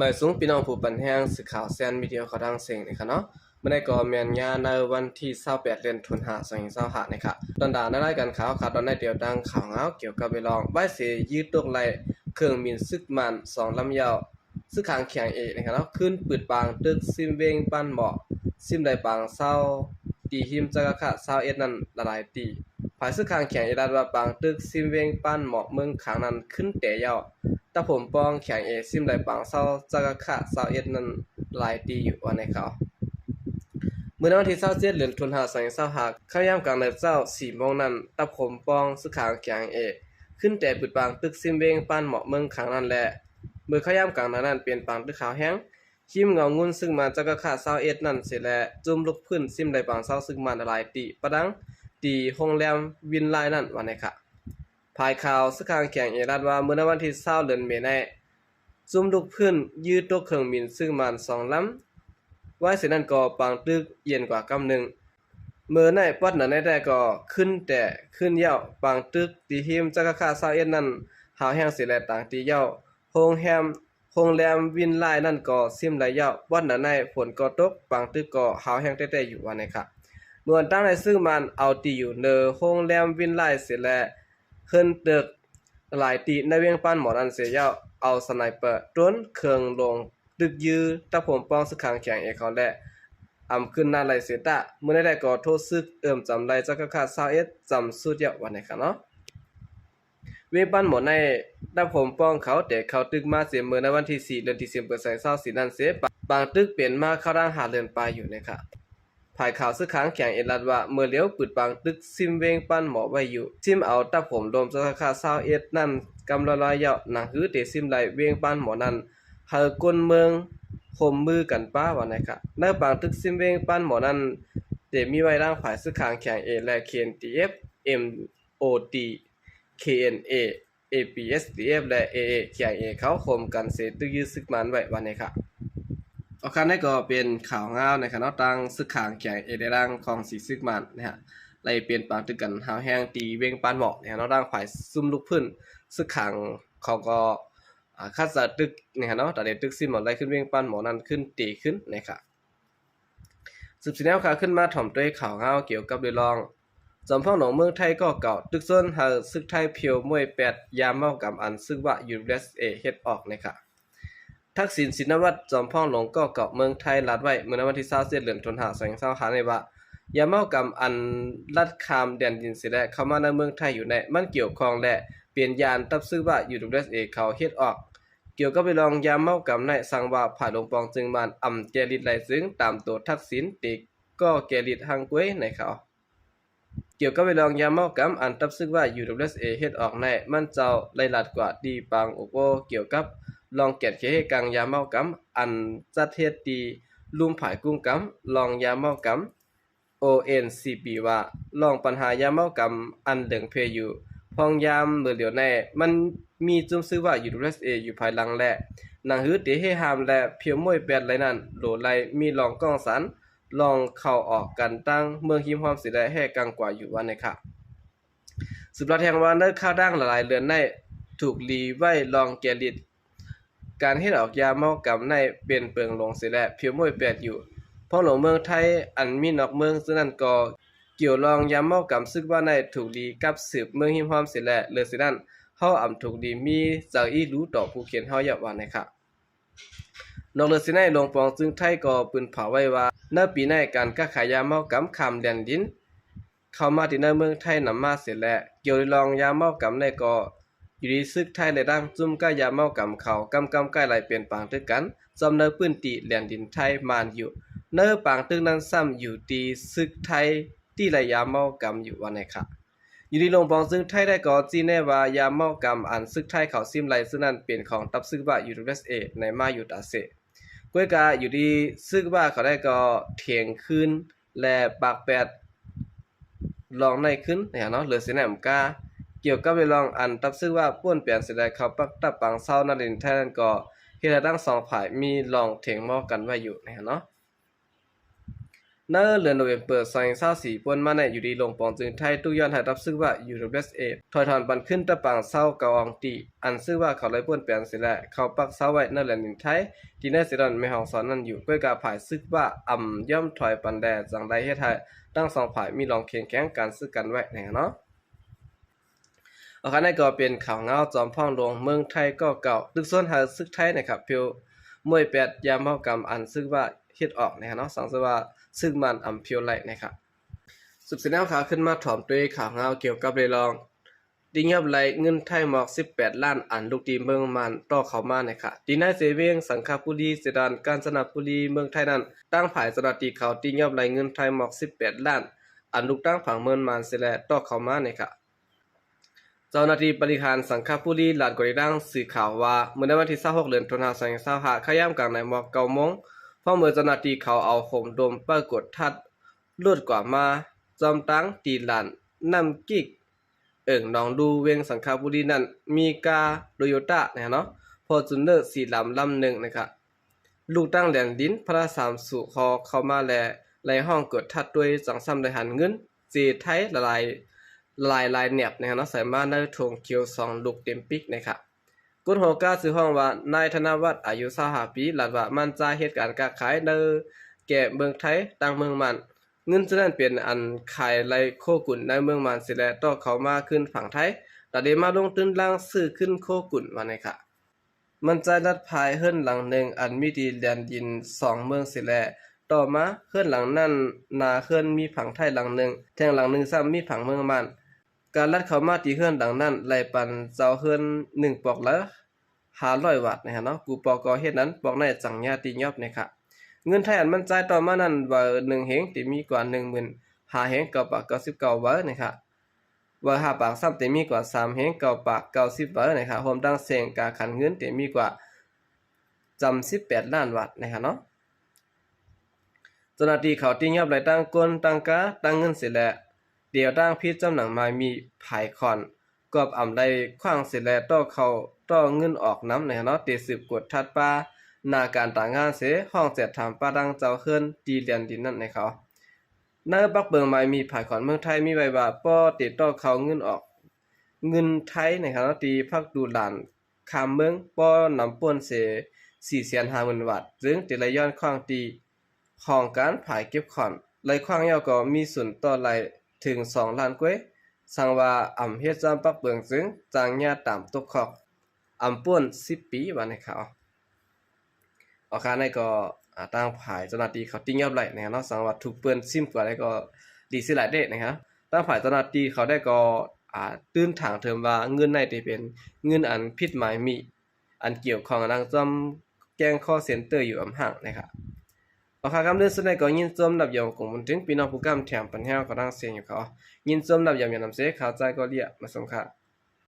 หมายสูงพี่น้องผู้ปันแห้งสื่อข่าวแซนมีเดียเขาดังเสียงนะครับเนาะเมื่อในก่อแมนยาในวันที่28เดือนธันวาคม2025นะครับตอนด่าในรายการข่าวตอนในเดียวดังข่าวเงาเกี่ยวกับไปลองใบเสยืดตกไหลเครื่องบินซึกมัน2ลำยาวซึกขางแข็งเอกนะครับเนาะขึ้นปืดปางตึกซิมเวงปั้นเหมาะซิมได้ปางเศร้าตีหิมจักระ21นั้นละลายตีภายซึกขางแข็งเอรัดว่าปางตึกซิมเวงปั้นเหมาะเมืองขางนั้นขึ้นแต่ยาวตะผมปองแข็งซิมได้ปางเศร้าจักระ21นั้นหลายตีอยู่วันในเขาเมื่อวันที่27เดือนธันวาคม2025เข้ายามกลางเดือนเจ้า4โมงนั้นตะผมปองซึกขางแข็งขึ้นแต่ปืดปางตึกซิมเวงปั้นเหมาะเมืองขางนั้นแหละเมื่อเข้ายามกลางนั้นเปลี่ยนปางตึกขาวแห้งคิมเงางุ่นซึ่งมันจักระ21นั้นเสร็จแล้วจุ่มลุกพื้นซิมได้ปางเศร้าซึ่งมันหลายตีปะดังตีโรงแรมวินไลน์นั่นวันในค่ะภายข่าวซึกขางแข็งรัดว่าเมื่อวันที่20เดือนเมษายนจุ่มลุกพื้นยืดตกเครื่องบินซึ่งมัน2ลำไว้เสนั้นก็ปางตึกเย็นกว่ากำหนึ่งเมื่อในปัดนั้นได้ก็ขึ้นแต่ขึ้นยาวปางตึกตีหิมจักระ21นั้นหาวแห้งเสร็จแล้วต่างตียาวโรงแรมวินไลน์นั่นก็ซิมไหลยาววันนั้นในฝนก็ตกปางตึกก็หาวแห้งแต่อยู่วันนี้ค่ะเมื่อตั้งในซึ่งมันเอาตีอยู่เนอโรงแรมวินไลน์เสร็จแล้วขึ้นตึกหลายตีในเวียงปั้นหมอนันเสียยาวเอาสไนเปอร์ต้นเครื่องลงตึกยื้อตะผมป้องสึกขังแข็งเขาและอำขึ้นหน้าไหลเสียตะเมื่อได้ก็โทษซึกจำไรจักระ21จำสุดยอดวันนี้ค่ะเนาะเวียงปั้นหมอในตะผมป้องเขาแต่เขาตึกมาเสียเมื่อในวันที่4เดือนที่10เปอร์เซ็นต์24นั่นเสียบางตึกเปลี่ยนมาเข้าร่างหาเรือนปลายอยู่นะครับภายข่าวซึกขังแข็งรัดว่าเมื่อเลี้ยวปืดบางตึกซิมเวงปั้นหมอไว้อยู่ซิมเอาตะผมโดมจักระ21นั่นกำละลายยาวหนังหือเตซิมไหลเวียงปั้นหมอนั้นเฮอก้นเมืองข่มมือกันป้าวันนี้ค่ะในบางตึกซิมเวงปั้นหมอนั้นเตมีไว้ร่างฝ่ายซึกขังแข็งและ KNTF MOD KNA APSDF และ AA KIA เขาข่มกันเสตึกยื้อซึกมันไว้วันนี้ค่ะเอาคันนี้ก็เป็นข่าวงาวในคณะตั้งซึกขางแข่งเอเดรังของสีซึกมันนะฮะไล่เปลี่ยนปางตึกกันหาวแห้งตีเวงปานเหมาะเนี่ยเนาะร่างฝ่ายซุ่มลุกพื้นซึกขางเขาก็คัดสรรตึกเนี่ยเนาะแต่เด็ตึกซิมหมดไล่ขึ้นเวงปานหมอนั้นขึ้นตีขึ้นนะครับสืบสิแนวข่าวขึ้นมาถ่อมด้วยข่าวงาวเกี่ยวกับเรื่องจอมพ่อหนองเมืองไทยก็เก่าตึกส่วนหาซึกไทยเพียวมวย8ยามเมากับอันซึ่งว่า USA เฮ็ดออกนะครับทักษิณชินวัตรจอมพ่อหลวงก็เกาะเมืองไทยรัดไว้เมื่อวันที่27เดือนธันวาคม2025ในว่ายาเมากำอันลัดคามแดนดินเสียและเข้ามาในเมืองไทยอยู่ในมันเกี่ยวข้องและเปลี่ยนยานตับซื้อว่า USA เขาเฮ็ดออกเกี่ยวกับไปลองยาเมากำในสังว่าผ่าลงปองจึงมันแกลิดไหลซึ้งตามตัวทักษิณติกก็แกลิดหังกวยในเขาเกี่ยวกับไปลองยาเมากำอันตับซื้อว่า USA เฮ็ดออกในมันเจ้าไล่ลัดกว่าดีปางโอโกเกี่ยวกับลองแกดเคกังยาเมากำอันจัดเฮ็ดตีลุมผายกุ้งกำลองยาเมากำ ONCP ว่าลองปัญหายาเมากำอันเหลืองเพอยู่พองยามเมื่อเหลียวแน่มันมีจุ่มซื้อว่า USA อยู่ภายหลังและหนังหือเตให้หามและเพียวมวย8ไหลนั้นโหลไหลมีลองก้องสันลองเข้าออกกันตั้งเมืองหิมความสิได้แห่กังกว่าอยู่วันในค่ะสืบราแทงว่าเนื้อข้าวดั้งหลายเรือนในถูกลีไว้ลองแกลิดการเฮ็ดออกยาเมากำในเป็นเปิงลงเสียและเพียวมวย8อยู่พ่อหลวงเมืองไทยอันมีนอกเมืองซึ่งนั้นก็เกี่ยวลองยาเมากำซึกว่าในถูกดีกับสืบเมืองหิมความเสียและเลยสินั้นเฮาถูกดีมีจากอีรู้ต่อผู้เขียนเฮาอย่าว่านะครับนอกเลยสิในหลวงปองซึ่งไทยก็ปืนเผาไว้ว่าในปีในการค้าขายยาเมากำข้ามแดนดินเข้ามาที่ในเมืองไทยนำมาเสียและเกี่ยวลองยาเมากำในก็อยู่ดีซึกไทยในดังจุ่มก้ายาเมากำเขากำใกล้ไหลเปลี่ยนปางตึกกันจอมเนอปื้นตีแหลนดินไทยมานอยู่เนอปางตึกนั้นซ้ำอยู่ตีซึกไทยที่ไหลยาเมากำอยู่วันไหนค่ะอยู่ดีลงปองซึ่งไทยได้ก่อจีแน่ว่ายาเมากำอันซึกไทยเขาซิมไหลซึ่งนั้นเป็นของตับซึกว่า USA ในมาอยู่ตาเสกวยกาอยู่ดีซึกว่าเขาได้ก็เถียงคืนและปากแปดลองในขึ้นเนี่ยเนาะเหลือสิแหนมกาเกี่ยวกับไปลองอันตับซึ่งว่าป้วนเปลี่ยนเสียดายเขาปักตับปังเศร้านาดินแทนก็เฮ็ดให้ทั้งสองฝ่ายมีลองเถียงมอกันไว้อยู่นะเนาะ เเดือนโนเวมเบอร์2024ป่นมาในอยู่ดีลงปองจึงไทยตู้ย้อนให้รับซื้อว่า UWSA ถอยถอนปันขึ้นตะปางเศร้าเกาอองตีอันซื้อว่าเขาเลยป่นเปลี่ยนเสียแหละเขาปักเศร้าไว้เนแลนดินไทยที่เนสิดอนไม่ห้องสอนนั่นอยู่ก้อยกาผายซึกว่าย่อมถอยปันแดจังไดเฮ็ดให้ทั้งสองฝ่ายมีลองเคียงแข่งการซื้อกันไว้เนาะเอาคันนี้ก็เป็นข่าวเงาจอมพ่องลงเมืองไทยก็เก่าตึกส่วนหาซึกไทยนะครับเพียวมวย8ยามเฮากรรมอันซึกว่าเฮ็ดออกเนาะสังซึกว่าซึ่งมันเพียวไหลนะครับสุดสิแนวข่าวขึ้นมาถ่อมด้วยข่าวเงาเกี่ยวกับเรลองดิยับไหลเงินไทยหมอก18ล้านอันลูกดีเมืองมันต่อเข้ามานะครับดีนายเสเวียงสังขบุรีเสดานกาญจนบุรีเมืองไทยนั้นตั้งฝ่ายสนับตีเขาดิยับไหลเงินไทยหมอก18ล้านอันลูกตั้งผังเมืองมันเสแลต่อเข้ามานะครับเจ้าหน้าที่บริหารสังขบุรีหลาดกรีดังสื่อข่าวว่าเมื่อในวันที่26เดือนตุลาคม2025ขย่ำกลางในหมอก9โมงพอเมื่อเจ้าหน้าที่เขาเอาโคมดมปรากฏทัดลวดกว่ามาจอมตั้งตีหลานนำกิกน้องดูเวียงสังขบุรีนั้นมีกาโตโยต้าเนาะฟอร์จูเนอร์4ลำหนึ่งนะครับลูกตั้งแหลนดินพระ3สู่คอเข้ามาแลไหลห้องเกิดทัดด้วยจังซ้ำได้หันเงินเจไทยละลายแหนบเนาะใส่มาในทงเขียว2ลูกเต็มปิกนะครับกุนโหกาซื้อห้องว่านายธนวัฒน์อายุ25ปีหลาดว่ามันจ่ายเหตุการณ์การขายในแก่เมืองไทยตั้งเมืองมันเงินจะนั้นเป็นอันขายไรโคกุ่นในเมืองมันสิแลต่อเขามาขึ้นฝั่งไทยแต่ได้มาลงทุนล่างซื้อขึ้นโคกุ่นว่าไงค่ะมันจะรัดภายเฮิรนหลังหนึ่งอันมีดีแดนดิน2เมืองสิแลต่อมาเฮิรนหลังนั้นนาเฮิรนมีผังไทยหลังหนึ่งแทงหลังหนึ่งซ้ำมีผังเมืองมันการลัดเข้ามาที่เฮิรนหลังนั้นไหลปันเจ้าเฮิรน1ปอกละ500วัตต์นะฮะเนาะกูปอกอเฮ็ดนั้นปอกในจังญาติยอบนะครับเงินไทยอันมันจ่ายต่อมานั้นว่า1เฮงที่มีกว่า 15,000 เฮง9ปาก99บาทนะครับว่า5ปากซ้ำที่มีกว่า3เฮง9ปาก90บาทนะครับรวมทั้งเสียงกาขันเงินที่มีกว่าจำ18ล้านบาทนะครับเนาะเจ้าหน้าที่เขาติยับหลายตั้งก้นตั้งกาตั้งเงินเสร็จแล้วเดี๋ยวตั้งพิจำหนังมามีภายคอนกอบอ่ำได้ขว้างเสร็จแล้วต่อเงินออกน้ำนะครับเนาะเตสืบกดทัดป้านาการต่างงานเสห้องเสร็จถามป้าดังเจ้าเฮิรนตีเรียนดินนั่นในเขาในบักเบิงไม้มีภายขอนเมืองไทยมีไว้ว่าป้อติดต่อเขาเงินออกเงินไทยนะครับตีพักดูหลานคามเมืองป้อนำป่วนเส450,000 บาทซึ่งติระย้อนข้างตีของการผายเก็บขอนไหลข้างยาวก็มีส่วนต่อไหลถึง2ล้านกว่าสั่งว่าเฮ็ดจำปักเบิงซึ่งจางญาตามตกขอกป่วน10 ปีว่าในเขาเอาค่าในก็ตั้งภายเจ้าหน้าที่เขาติ้งยับไหลนะครับเนาะสังว่าถูกเปิ้นซิมกว่าได้ก็ดีสิหลายเด้นะครับตั้งภายเจ้าหน้าที่เขาได้ก็ตื้นถางเถิมว่าเงินในที่เป็นเงินอันผิดหมายมีอันเกี่ยวข้องกับจำแกงคอเซ็นเตอร์อยู่ห่างนะครับเอาค่ากำเนิดสุดในก็ยินจมนับยองของมันถึงพี่น้องผู้กำแถมปัญหาก็ตั้งเสียงอยู่เขายินจมนับยองอย่างนำเสข่าวใจก็เรียกมาสงค่ะ